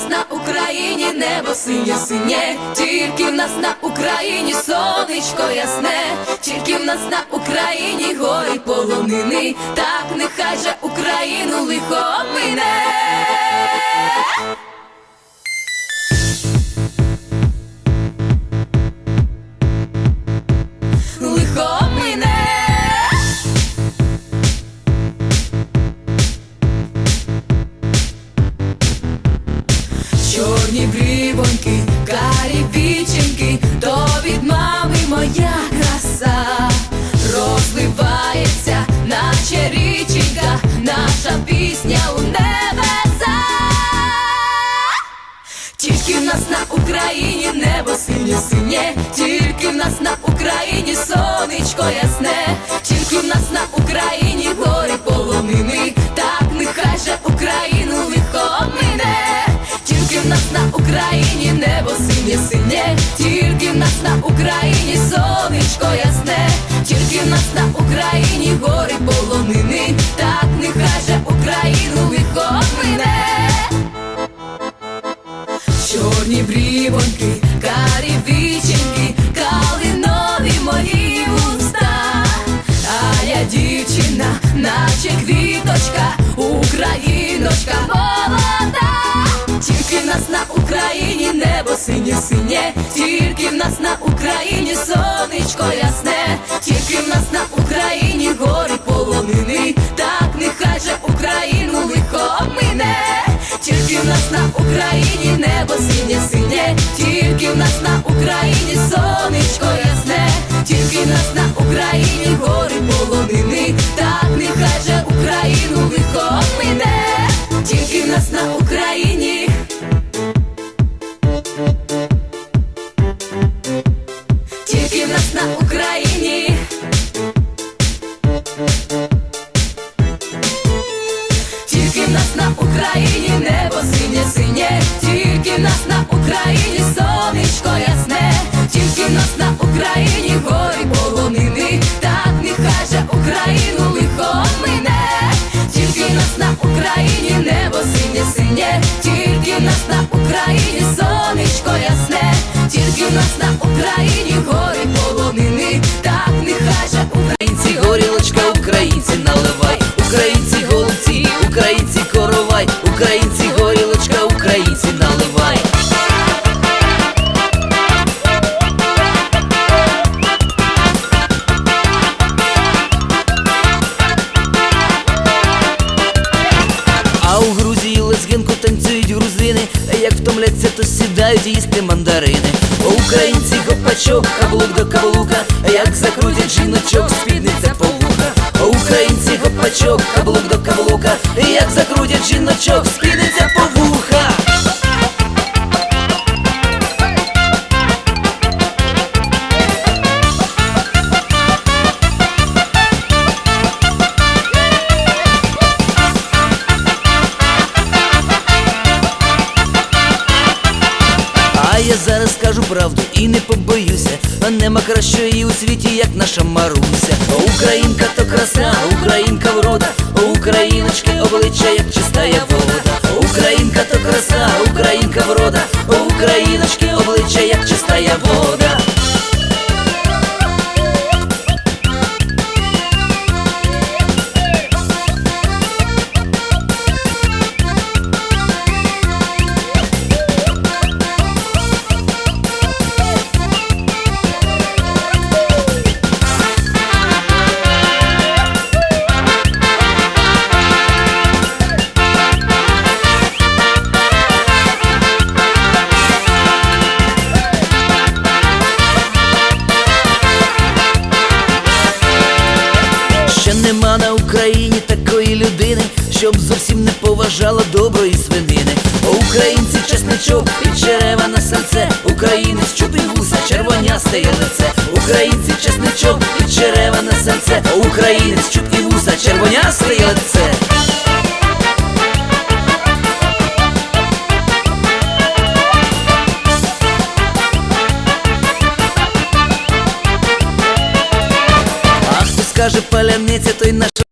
на Україні небо синє-синє, тільки в нас на Україні сонечко ясне, тільки в нас на Україні гори полонини, так нехай же Україну лихо мине. Лихо мине. Чорні брівоньки, карі віченьки, то від мами моя краса розливається, наче річенька, наша пісня у небеса. Тільки в нас на Україні небо синє-синє, тільки в нас на Україні сонечко ясне, тільки в нас на Україні гори полонини, так нехай же Україну лихо мине. Тільки в нас на Україні небо синє-синє, тільки в нас на Україні сонечко ясне, тільки в нас на Україні гори полонини, так нехай же Україну лихо мине. Чорні брівоньки, карі віченьки, калинові мої вуста, а я дівчина, наче квіточка, україночка молода. Тільки в нас на Україні небо синє-синє, тільки в нас на Україні сонечко ясне, тільки в нас на Україні гори полонини, так нехай же Україну лихо мине. Тільки в нас на Україні небо синє-синє, тільки в нас на Україні сонечко ясне, тільки в нас на Україні гори полонини, так нехай же Україну лихо мине. Тільки в нас на Україні. Тільки в нас на Україні. Тільки в нас на Україні небо синє-синє, тільки в нас на Україні сонечко ясне, тільки в нас на Україні гори полонини, так нехай же Україну лихо мине. Тільки в нас на Україні небо синє-синє, тільки в нас на Україні сонечко ясне, тільки в нас на Україні гори полонини, так нехай же Українці горілочка, українці наливай, українці голубці, українці коровай, українці горілочка, українці наливай. А у Грузії лезгинку танцюють грузини, як втомляться, то сідають їсти мандарини. Українці гопачок, каблук до каблука, як закрутять жіночок, спідниця по вуха. Українці гопачок, каблук до каблука, як закрутять жіночок, спідниця по вуха. А я зараз скажу правду і не побоюся, а нема кращої у світі, як наша Маруся. Українка то краса, українка врода, україночки обличчя, як чистая вода. Українка то краса, українка врода, україночки обличчя, як чистая вода. Нема на Україні такої людини, щоб зовсім не поважала доброї свинини. Українці чесничок і черева на сальце, українець чуб і вуса, червонясте є лице. Українці чесничок і черева на сальце, українець чуб і вуса, червонясте є лице. А хто скаже паляниця, той наш